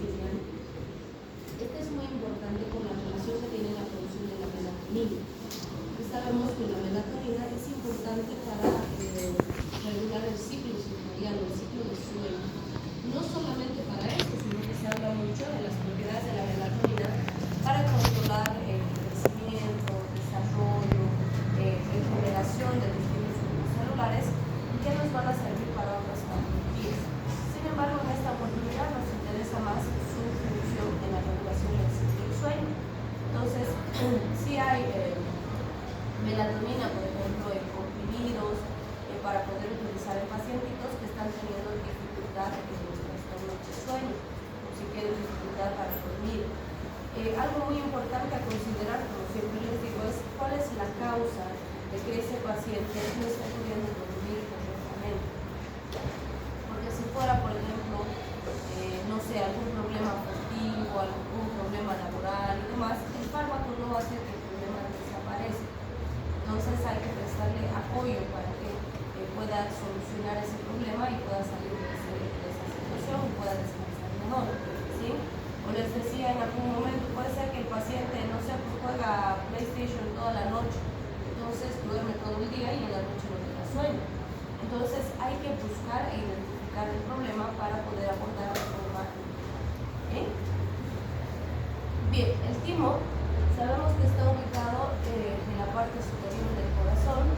Este es muy importante por la relación que tiene la producción de la melatonina. Sabemos que la melatonina es importante para regular el ciclo circadiano, el ciclo de sueño. No solamente para eso, sino que se habla mucho de las propiedades de la melatonina para controlar el crecimiento, desarrollo, regeneración de distintos grupos celulares que nos van a servir para otras patologías. Sin embargo, en esta oportunidad nos interesa más su función en la regulación del ciclo del sueño. Entonces, sí hay melatonina, por ejemplo, en comprimidos para poder utilizar en pacientitos que están teniendo dificultad en los trastornos de sueño, o si quieren dificultad para dormir. Algo muy importante a considerar, como siempre les digo, es cuál es la causa de que ese paciente no está pudiendo dormir correctamente. Porque si fuera, por ejemplo, no sé, algún problema afectivo, algún problema laboral y demás, el fármaco no va a hacer que el problema desaparezca. Entonces hay que prestarle apoyo para que pueda solucionar ese problema y pueda salir de esa situación y pueda descansar mejor, ¿sí? O les decía en algún momento, puede ser que el paciente, no sé, juega PlayStation toda la noche, entonces duerme todo el día y en la noche no le da sueño. Entonces hay que buscar e identificar el problema para poder abordar de forma ¿eh? Bien, el timo sabemos que está ubicado en la parte superior del corazón.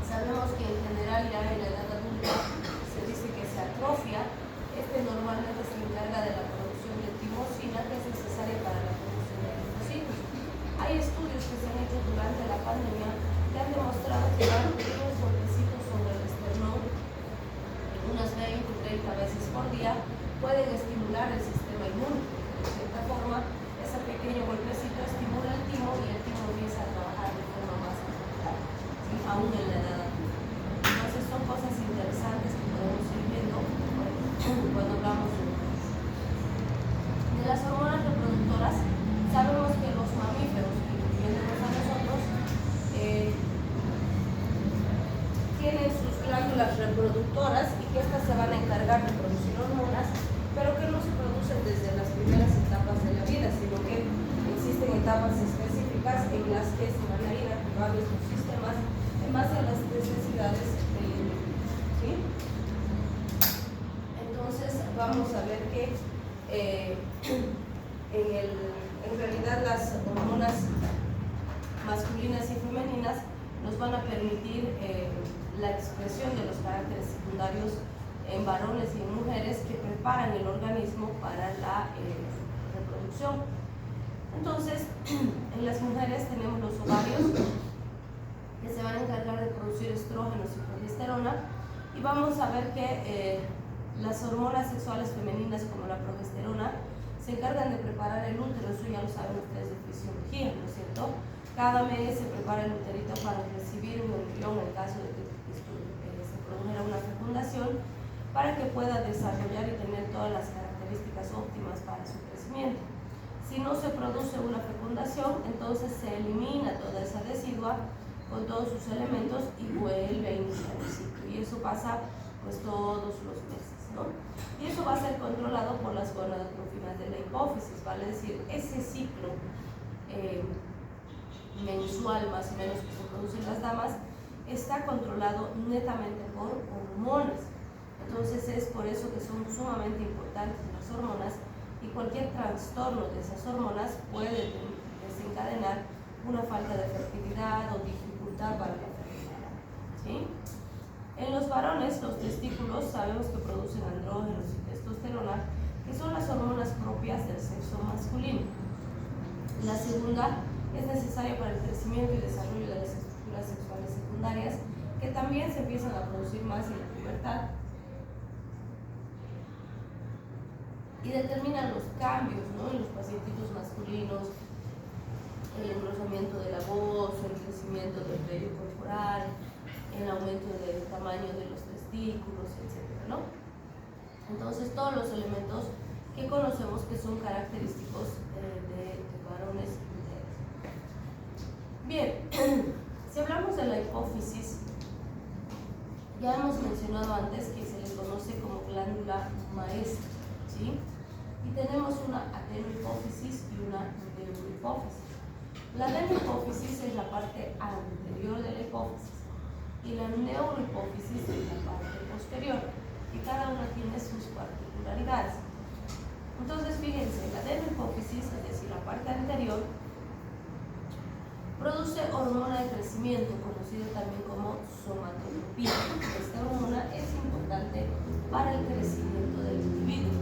Sabemos que en general ya en la edad adulta se dice que se atrofia. Este normalmente se encarga de la producción de timosina, que es necesaria para la producción de linfocitos. Hay estudios que se han hecho durante la pandemia que han demostrado que dan unos golpecitos sobre el esternón unas 20-30 veces por día pueden estimular el sistema inmune. De cierta forma, ese pequeño golpecito estimula el timo y el timo empieza a trabajar de forma más natural, ¿sí? Aún en la edad adulta. Entonces son cosas interesantes que podemos ir viendo cuando hablamos de las hormonas reproductoras. Sabemos que los mamíferos, incluyéndonos a nosotros, tienen sus glándulas reproductoras y que estas se van a encargar de producir hormonas, pero que no se producen desde las primeras etapas de la vida, sino que existen etapas específicas en las que se van a ir activando estos sistemas en base a las necesidades del individuo, ¿sí? Entonces vamos a ver que en realidad las hormonas masculinas y femeninas nos van a permitir la expresión de los caracteres secundarios en varones y en mujeres que preparan el organismo para la reproducción. Entonces, en las mujeres tenemos los ovarios que se van a encargar de producir estrógenos y progesterona, y vamos a ver que las hormonas sexuales femeninas como la progesterona se encargan de preparar el útero. Eso ya lo saben ustedes de fisiología, ¿no es cierto? Cada mes se prepara el uterito para recibir un embrión en caso de que se produjera una fecundación, para que pueda desarrollar y tener todas las características óptimas para su crecimiento. Si no se produce una fecundación, entonces se elimina toda esa decidua con todos sus elementos y vuelve a iniciar el ciclo. Y eso pasa pues todos los meses, ¿no? Y eso va a ser controlado por las gonadotrofinas de la hipófisis, vale decir, ese ciclo mensual más o menos que se producen las damas está controlado netamente por hormonas. Entonces es por eso que son sumamente importantes las hormonas, y cualquier trastorno de esas hormonas puede desencadenar una falta de fertilidad o dificultad para la fertilidad, ¿sí? En los varones, los testículos sabemos que producen andrógenos y testosterona, que son las hormonas propias del sexo masculino. La segunda es necesaria para el crecimiento y desarrollo de las estructuras sexuales secundarias, que también se empiezan a producir más en la pubertad y determinan los cambios, ¿no?, en los pacientitos masculinos, el engrosamiento de la voz, el crecimiento del vello corporal, el aumento del tamaño de los testículos, etc., ¿no? Entonces todos los elementos que conocemos que son característicos de varones y mujeres. Bien, si hablamos de la hipófisis, ya hemos mencionado antes que se le conoce como glándula maestra, ¿sí? tenemos una adenohipófisis y una neurohipófisis. La adenohipófisis es la parte anterior de la hipófisis y la neurohipófisis es la parte posterior, y cada una tiene sus particularidades. Entonces, fíjense, la adenohipófisis, es decir, la parte anterior, produce hormona de crecimiento, conocida también como somatotropina. Esta hormona es importante para el crecimiento del individuo.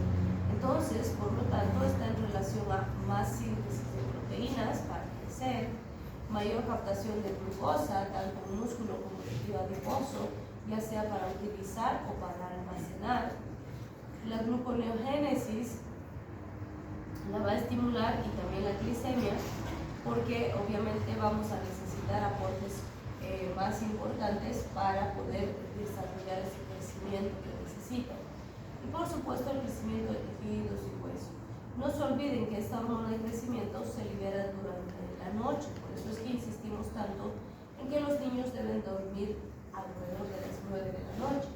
Entonces, por lo tanto, está en relación a más síntesis de proteínas para crecer, mayor captación de glucosa, tanto en músculo como en tejido adiposo, ya sea para utilizar o para almacenar. La gluconeogénesis la va a estimular, y también la glicemia, porque obviamente vamos a necesitar aportes más importantes para poder desarrollar ese crecimiento que necesita. Y por supuesto el crecimiento de tejidos y huesos. No se olviden que esta hormona de crecimiento se libera durante la noche, por eso es que insistimos tanto en que los niños deben dormir alrededor de las 9 de la noche,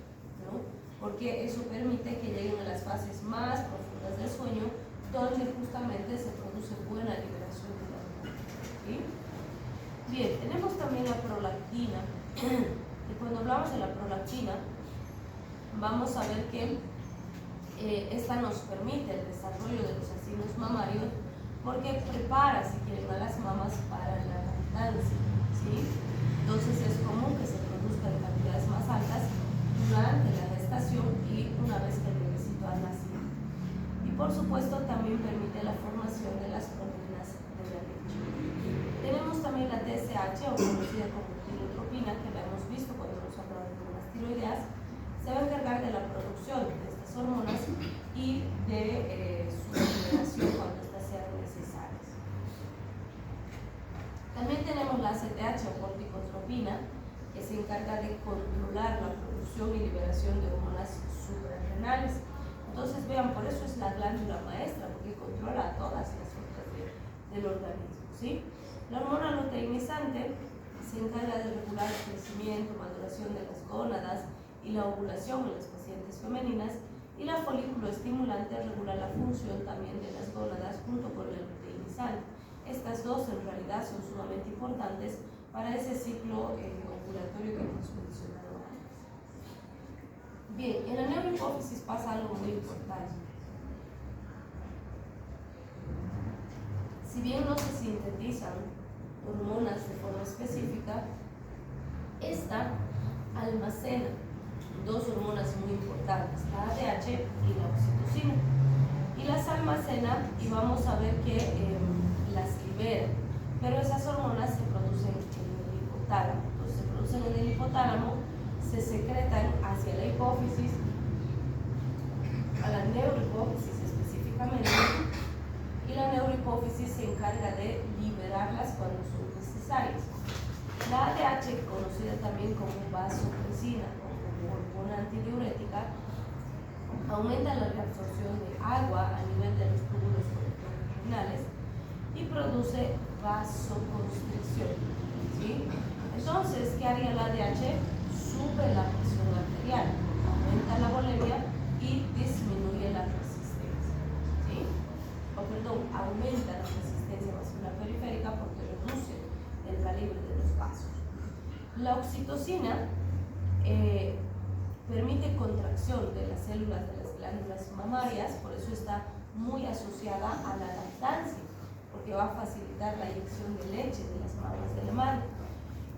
¿no? Porque eso permite que lleguen a las fases más profundas del sueño, donde justamente se produce buena liberación de la hormona. ¿Sí? Bien, tenemos también la prolactina, y cuando hablamos de la prolactina, vamos a ver que esta nos permite el desarrollo de los acinos mamarios, porque prepara, si quieren, a las mamas para la lactancia, ¿sí? Entonces es común que se produzca en cantidades más altas durante la gestación y una vez que el bebecito ha nacido. Y por supuesto también permite la formación de las proteínas de la leche. Tenemos también la TSH, o conocida como tirotropina, que la hemos visto cuando hemos hablado de hormonas tiroideas. Se va a encargar de la producción de estas hormonas y de su liberación cuando estas sean necesarias. También tenemos la ACTH, o corticotropina, que se encarga de controlar la producción y liberación de hormonas suprarrenales. Entonces vean, por eso es la glándula maestra, porque controla todas las otras del organismo, ¿sí? La hormona luteinizante se encarga de regular el crecimiento, maduración de las gónadas y la ovulación en las pacientes femeninas, y la folículo estimulante regula la función también de las gónadas junto con el luteinizante. Estas dos en realidad son sumamente importantes para ese ciclo ovulatorio que hemos mencionado antes. Bien, en la neurohipófisis pasa algo muy importante. Si bien no se sintetizan hormonas de forma específica, esta almacena dos hormonas muy importantes, la ADH y la oxitocina, y las almacena, y vamos a ver que las libera, pero esas hormonas se producen en el hipotálamo. Entonces se producen en el hipotálamo, se secretan hacia la hipófisis, a la neurohipófisis específicamente, y la neurohipófisis se encarga de liberarlas cuando son necesarias. La ADH, conocida también como vasopresina o como hormona antidiurética, aumenta la reabsorción de agua a nivel de los túbulos conectores renales y produce vasoconstricción, ¿sí? Entonces, ¿qué haría la ADH? Sube la presión arterial, aumenta la volemia y disminuye la resistencia, ¿sí? Aumenta la resistencia vascular periférica porque reduce el calibre de los vasos. La oxitocina permite contracción de las células de las glándulas mamarias, por eso está muy asociada a la lactancia, porque va a facilitar la inyección de leche de las mamas de la madre,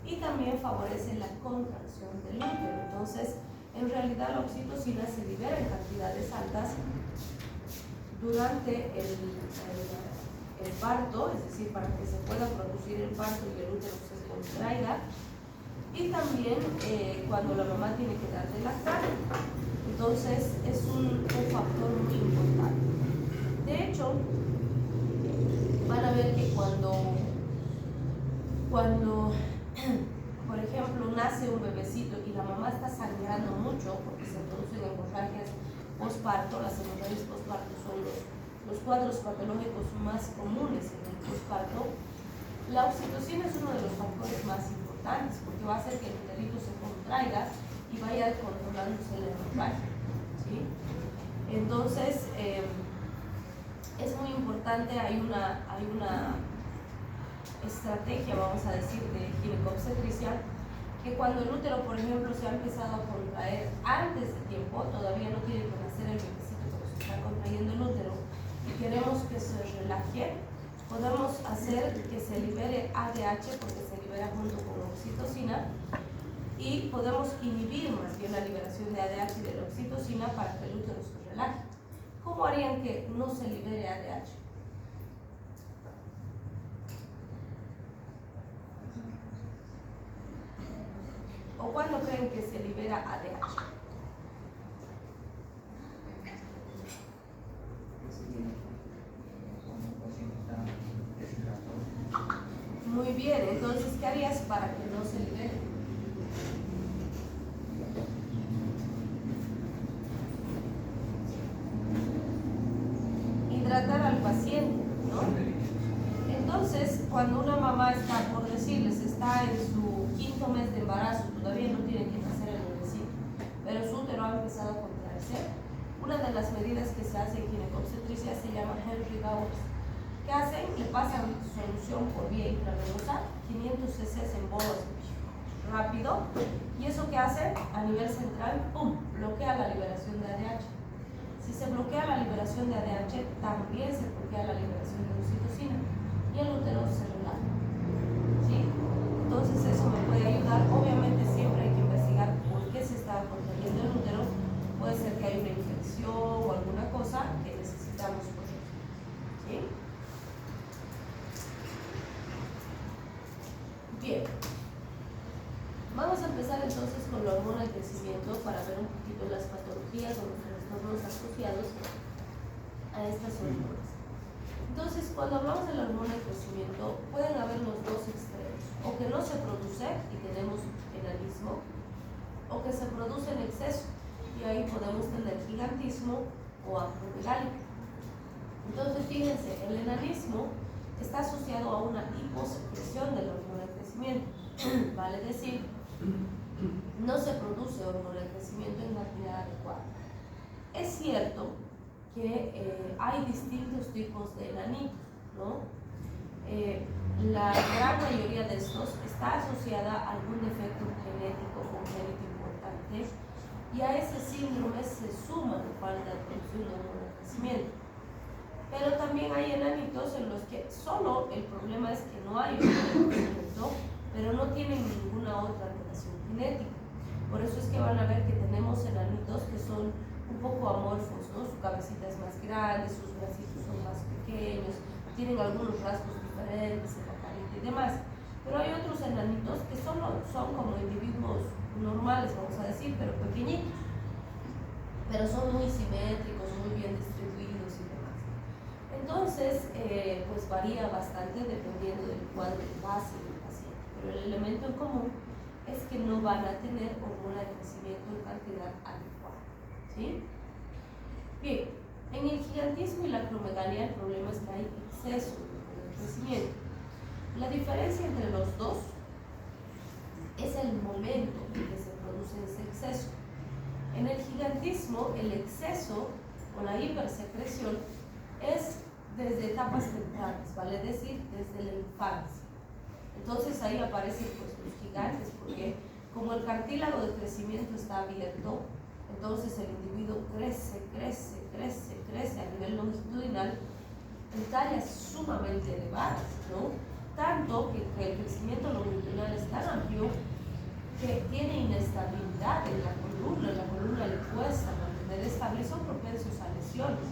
y también favorece la contracción del útero. Entonces, en realidad la oxitocina se libera en cantidades altas durante el parto, es decir, para que se pueda producir el parto y el útero se contraiga, y también cuando la mamá tiene que dar de lactar. Entonces es un factor muy importante. De hecho, van a ver que cuando por ejemplo nace un bebecito y la mamá está sangrando mucho porque se producen hemorragias posparto, las hemorragias posparto son los cuadros patológicos más comunes en el posparto, la oxitocina es uno de los factores más importantes porque va a hacer que el uterito se contraiga y vaya controlándose la hemorragia, ¿sí? Entonces, importante, hay una estrategia, vamos a decir, de ginecobstetricia, que cuando el útero, por ejemplo, se ha empezado a contraer antes de tiempo, todavía no tiene que nacer el bebecito, pero se está contrayendo el útero, y queremos que se relaje, podemos hacer que se libere ADH, porque se libera junto con oxitocina, y podemos inhibir más bien la liberación de ADH y de la oxitocina para que el útero se relaje. ¿Cómo harían que no se libere ADH? ¿O cuándo creen que se libera ADH? Muy bien, entonces, ¿qué harías para que no se libere? Hidratar al paciente, ¿no? Entonces, cuando una mamá está, por decirles, está en su 5º mes de embarazo, todavía no tiene que nacer el bebecito, pero su útero ha empezado a contraerse, una de las medidas que se hace en ginecobstetricia se llama Henry Gowers. ¿Qué hacen? Le pasan solución por vía intravenosa, 500 cc en bolas rápido, y eso que hace a nivel central, ¡pum!, bloquea la liberación de ADH. Si se bloquea la liberación de ADH, también se bloquea la liberación de oxitocina y el útero se relaja, ¿sí? Entonces eso me puede ayudar. Obviamente siempre hay que investigar por qué se está contrayendo el útero. Puede ser que haya una infección o alguna cosa que necesitamos corregir, ¿sí? Bien, vamos a empezar entonces con la hormona del crecimiento para ver un poquito las patologías o los trastornos asociados a estas hormonas. Entonces, cuando hablamos de la hormona del crecimiento, pueden haber los dos extremos, o que no se produce y tenemos enanismo, o que se produce en exceso, y ahí podemos tener gigantismo o acromegalia. Entonces, fíjense, el enanismo está asociado a una hiposecreción de la hormona del crecimiento, vale decir, no se produce hormona del crecimiento en cantidad adecuada. Es cierto que hay distintos tipos de enanitos, ¿no? La gran mayoría de estos está asociada a algún defecto genético congénito importante, y a ese síndrome se suma la falta de producción de hormona del crecimiento. Pero también hay enanitos en los que solo el problema es que no hay hormona del crecimiento, pero no tienen ninguna otra alteración genética. Por eso es que van a ver que tenemos enanitos que son un poco amorfos, ¿no? Su cabecita es más grande, sus bracitos son más pequeños, tienen algunos rasgos diferentes en la carita y demás. Pero hay otros enanitos que solo son como individuos normales, vamos a decir, pero pequeñitos, pero son muy simétricos, muy bien distribuidos y demás. Entonces, pues varía bastante dependiendo del cuadro base del paciente, pero el elemento en común es que no van a tener hormona de crecimiento en cantidad adecuada, ¿sí? Bien, en el gigantismo y la acromegalia el problema es que hay exceso de hormona de crecimiento. La diferencia entre los dos es el momento en que se produce ese exceso. En el gigantismo, el exceso o la hipersecreción es desde etapas tempranas, vale decir, desde la infancia. Entonces ahí aparecen pues los gigantes, porque como el cartílago de crecimiento está abierto, entonces el individuo crece a nivel longitudinal en tallas sumamente elevadas, ¿no? Tanto que el crecimiento longitudinal es tan amplio que tiene inestabilidad en la columna le cuesta mantener estable y son propensos a lesiones.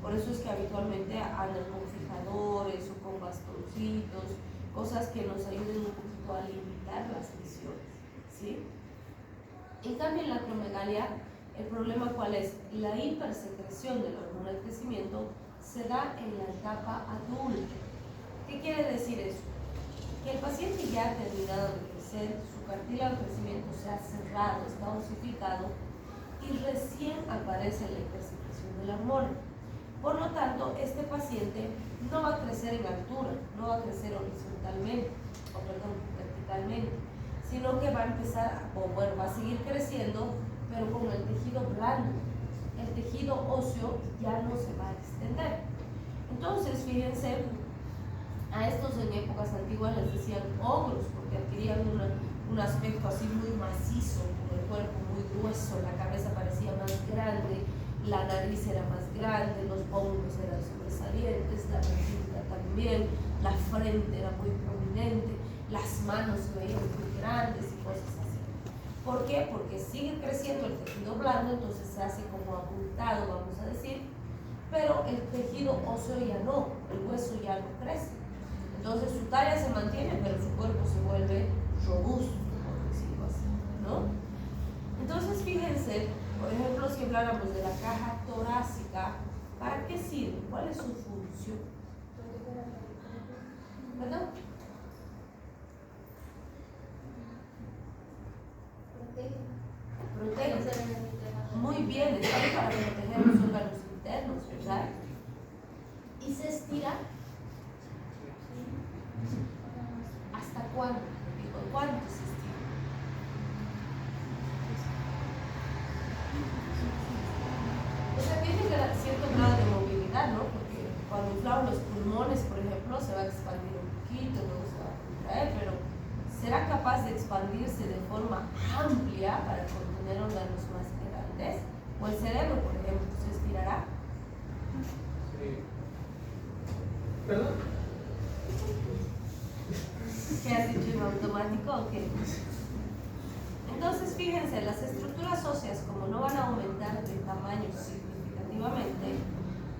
Por eso es que habitualmente andan con fijadores o con bastoncitos, cosas que nos ayuden un poquito a limitar las lesiones, ¿sí? En cambio, en la acromegalia, el problema ¿cuál es? La hipersecreción de la hormona del crecimiento se da en la etapa adulta. ¿Qué quiere decir eso? Que el paciente ya ha terminado de crecer, su cartílago de crecimiento se ha cerrado, está osificado y recién aparece la hipersecreción de la hormona. Por lo tanto, este paciente no va a crecer en altura, no va a crecer verticalmente, sino que va a empezar, va a seguir creciendo, pero con el tejido blando. El tejido óseo ya no se va a extender. Entonces, fíjense, a estos en épocas antiguas les decían ogros, porque adquirían un aspecto así muy macizo, con el cuerpo muy grueso, la cabeza parecía más grande, la nariz era más grande, los hombros eran sobresalientes, la mandíbula también, la frente era muy prominente, las manos se veían muy grandes y cosas así. ¿Por qué? Porque sigue creciendo el tejido blando, entonces se hace como abultado, vamos a decir, pero el tejido óseo ya no, el hueso ya no crece. Entonces su talla se mantiene, pero su cuerpo se vuelve robusto, por decirlo así, ¿no? Entonces fíjense, por ejemplo, si habláramos de la caja torácica, ¿para qué sirve? ¿Cuál es su función? ¿Perdón? Protege. Muy bien, está ahí para proteger los órganos internos, ¿verdad? Y se estira. ¿Hasta cuándo? ¿Cuánto se estira? O sea, tiene cierto grado de movilidad, ¿no? Porque cuando inflamos los pulmones, por ejemplo, se va a expandir un poquito, luego se va a contraer, pero ¿será capaz de expandirse de forma amplia para contener órganos más grandes? O el cerebro, por ejemplo, ¿se estirará? Sí. ¿Perdón? ¿Qué has dicho en automático o qué? Entonces, fíjense, las estructuras óseas, como no van a aumentar de tamaño significativamente,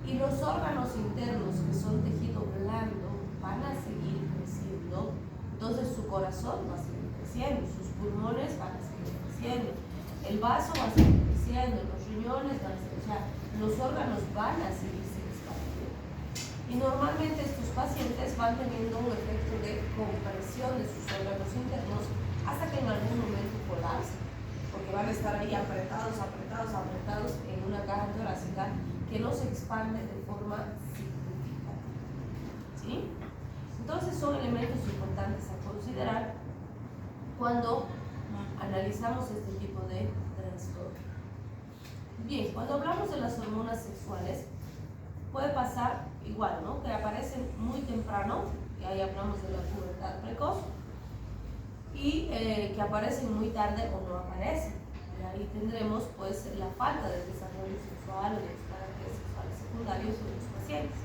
y los órganos internos, que son tejido blando, van a seguir creciendo, entonces su corazón va a seguir creciendo, sus pulmones van a seguir creciendo, el vaso va a seguir creciendo, los riñones van a seguir, o sea, los órganos van a seguirse expandiendo. Y normalmente estos pacientes van teniendo un efecto de compresión de sus órganos internos hasta que en algún momento colapsen, porque van a estar ahí apretados en una caja torácica que no se expande de forma significativa. ¿Sí? Entonces son elementos importantes a considerar cuando analizamos este tipo de trastorno. Bien, cuando hablamos de las hormonas sexuales, puede pasar igual, ¿no? Que aparecen muy temprano, y ahí hablamos de la pubertad precoz, y que aparecen muy tarde o no aparecen. Y ahí tendremos pues la falta de desarrollo sexual o de los caracteres sexuales secundarios de los pacientes.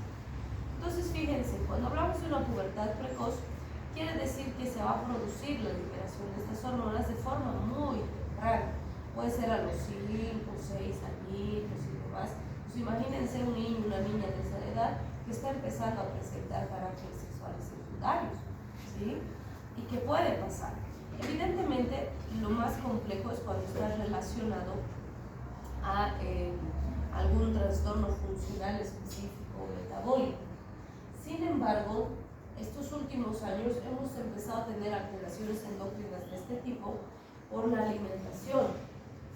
Entonces fíjense, cuando hablamos de una pubertad precoz, quiere decir que se va a producir la liberación de estas hormonas de forma muy temprana. Puede ser a los 5 o 6 añitos y demás. Pues imagínense un niño, una niña de esa edad que está empezando a presentar caracteres sexuales secundarios, ¿sí? ¿Y qué puede pasar? Evidentemente, lo más complejo es cuando está relacionado a algún trastorno funcional específico o metabólico. Sin embargo, estos últimos años hemos empezado a tener alteraciones endócrinas de este tipo por la alimentación,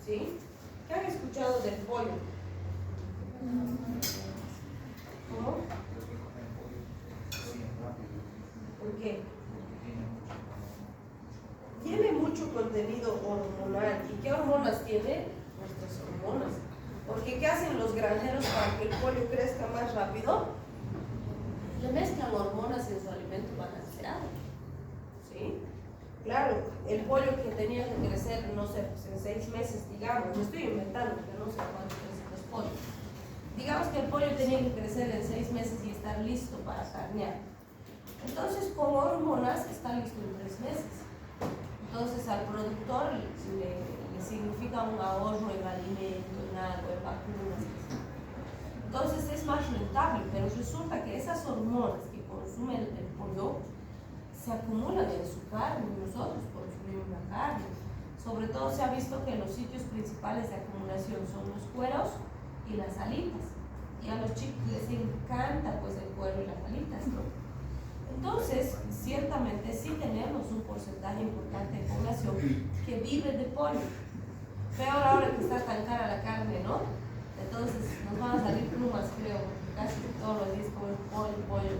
¿sí? ¿Qué han escuchado del pollo? ¿Cómo? ¿Por qué? Tiene mucho contenido hormonal. ¿Y qué hormonas tiene? Nuestras hormonas. Porque ¿qué hacen los granjeros para que el pollo crezca más rápido? Le mezclan hormonas en su alimento balanceado. ¿Sí? Claro, el pollo que tenía que crecer, no sé, pues en 6 meses, digamos, me estoy inventando, que no sé cuánto crecen los pollos. Digamos que el pollo tenía que crecer en 6 meses y estar listo para carnear. Entonces, con hormonas está listo en 3 meses. Entonces, al productor le significa un ahorro en alimento, en agua, en vacunas. Entonces, es más rentable, pero resulta que esas hormonas que consume el pollo se acumulan en su carne, y nosotros consumimos la carne. Sobre todo se ha visto que los sitios principales de acumulación son los cueros y las alitas. Y a los chicos les encanta pues el cuero y las alitas, ¿no? Entonces, ciertamente sí tenemos un porcentaje importante de población que vive de pollo. Peor ahora que está tan cara la carne, ¿no? Entonces nos van a salir plumas, creo, porque casi todos los días comen pollo.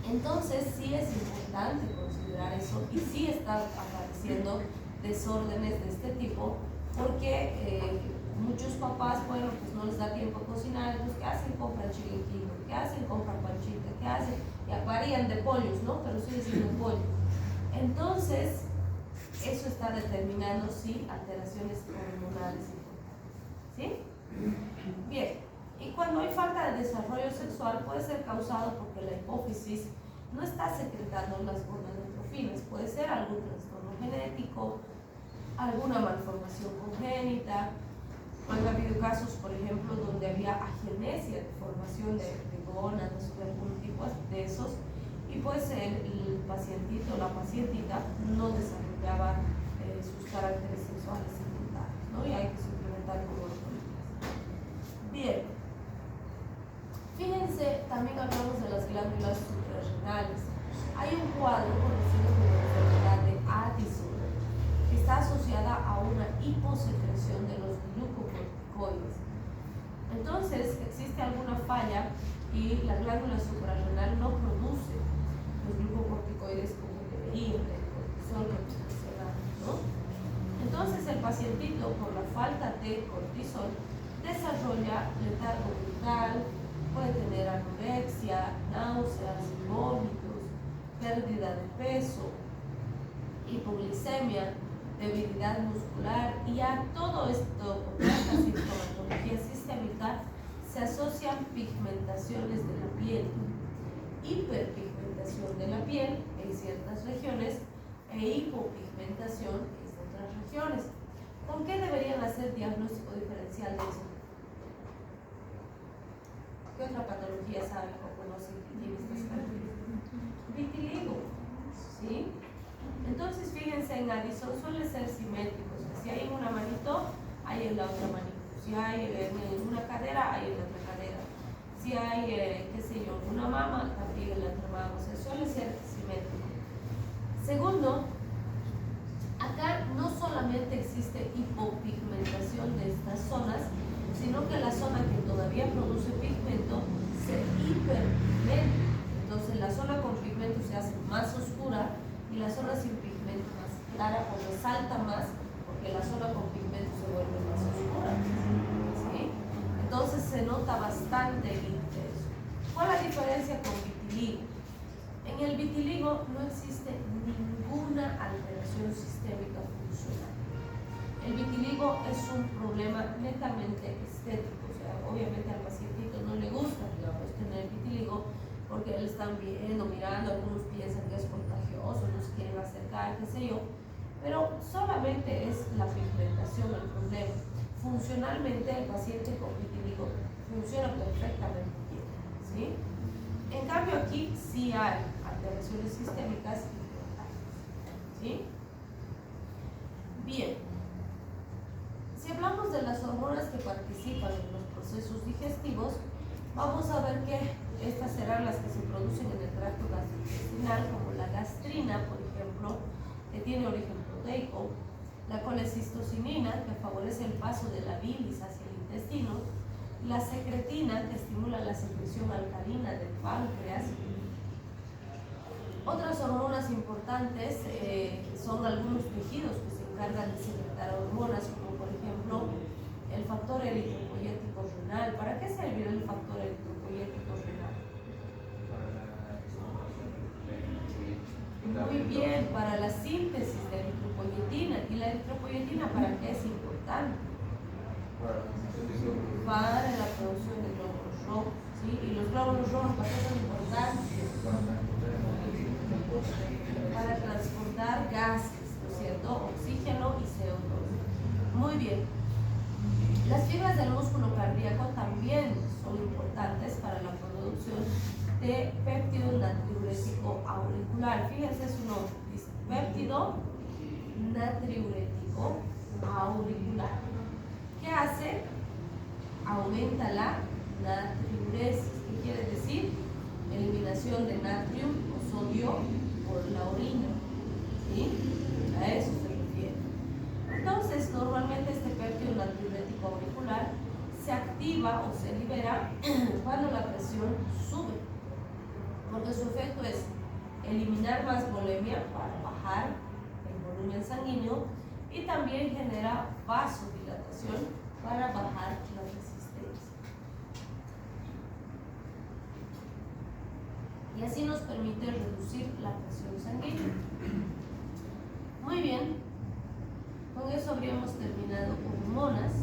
Entonces sí es importante considerar eso y sí están apareciendo desórdenes de este tipo porque muchos papás, bueno, pues no les da tiempo a cocinar, entonces ¿qué hacen? compran chilinquilo, ¿qué hacen? Compran panchita, ¿qué hacen? Ya varían de pollos, ¿no? Pero sigue siendo pollo. Entonces, eso está determinando, sí, alteraciones hormonales importantes, ¿sí? Bien, y cuando hay falta de desarrollo sexual puede ser causado porque la hipófisis no está secretando las gonadotrofinas, puede ser algún trastorno genético, alguna malformación congénita. Han habido casos, por ejemplo, donde había agenesia de formación de gónadas o de algún tipo de esos, y pues el pacientito o la pacientita no desarrollaba sus caracteres sexuales secundarios, ¿no? Y hay que suplementar con hormonas. Bien, fíjense, también hablamos de las glándulas suprarrenales. Hay un cuadro conocido como la enfermedad de Addison, que está asociada a una hiposecreción de los glucocorticoides. Entonces, existe alguna falla y la glándula suprarrenal no produce los glucocorticoides como debería, el cortisol que mencionamos, ¿no? Entonces, el pacientito, por la falta de cortisol, desarrolla letargo mental, puede tener anorexia, náuseas, vómitos, pérdida de peso, hipoglicemia, debilidad muscular, y a todo esto, con esta sintomatología sistémica, se asocian pigmentaciones de la piel, hiperpigmentación de la piel en ciertas regiones e hipopigmentación en otras regiones. ¿Con qué deberían hacer diagnóstico diferencial de eso? ¿Qué otra patología sabe o conoce que tiene estas características? Vitiligo, ¿sí? Entonces, fíjense, en Addison suele ser simétrico, o sea, si hay en una manito, hay en la otra manito. Si hay en una cadera, hay en la otra cadera. Si hay, qué sé yo, una mama, también en la otra mama. O sea, suele ser simétrico. Segundo, acá no solamente existe hipopigmentación de estas zonas, sino que la zona que todavía produce pigmento se hiperpigmenta. Entonces, la zona con pigmento se hace más oscura y la zona sin pigmento más clara, o resalta más, porque la zona con pigmento se vuelve más oscura, ¿sí? Entonces se nota bastante intenso. ¿Cuál es la diferencia con vitiligo? En el vitiligo no existe ninguna alteración sistémica funcional. El vitiligo es un problema netamente estético, o sea, obviamente al pacientito no le gusta, digamos, tener vitiligo, porque le están viendo, mirando, algunos piensan que es contagioso, no se quieren acercar, qué sé yo, pero solamente es la pigmentación el problema. Funcionalmente el paciente con vitiligo funciona perfectamente bien, ¿sí? En cambio aquí sí hay alteraciones sistémicas importantes, ¿sí? Bien, si hablamos de las hormonas que participan en los procesos digestivos, vamos a ver que estas serán las que se producen en el tracto gastrointestinal, como la gastrina, por ejemplo, que tiene origen proteico, la colecistocinina, que favorece el paso de la bilis hacia el intestino, la secretina, que estimula la secreción alcalina del páncreas. Otras hormonas importantes son algunos tejidos que se encargan de secretar hormonas, como por ejemplo el factor eritropoyético renal. ¿Para qué servirá el factor eritropoyético renal? Muy bien, para la síntesis de eritropoyetina. ¿Y la eritropoyetina para qué es importante? Para la producción de glóbulos rojos, ¿sí? Y los glóbulos rojos, ¿para qué son importantes? Para transportar gases, ¿no es cierto? Oxígeno y CO2. Muy bien. Las fibras del músculo cardíaco también son importantes para la producción de péptido natriurético auricular. Fíjense su nombre, dice péptido natriurético auricular. ¿Qué hace? Aumenta la natriuresis. ¿Qué quiere decir? Eliminación de natrium o sodio por la orina, ¿sí? A eso se refiere. Entonces, normalmente este péptido natriurético auricular se activa o se libera cuando la presión sube, porque su efecto es eliminar más volemia para bajar el volumen sanguíneo y también genera vasodilatación para bajar la resistencia. y así nos permite reducir la presión sanguínea. Muy bien, con eso habríamos terminado hormonas.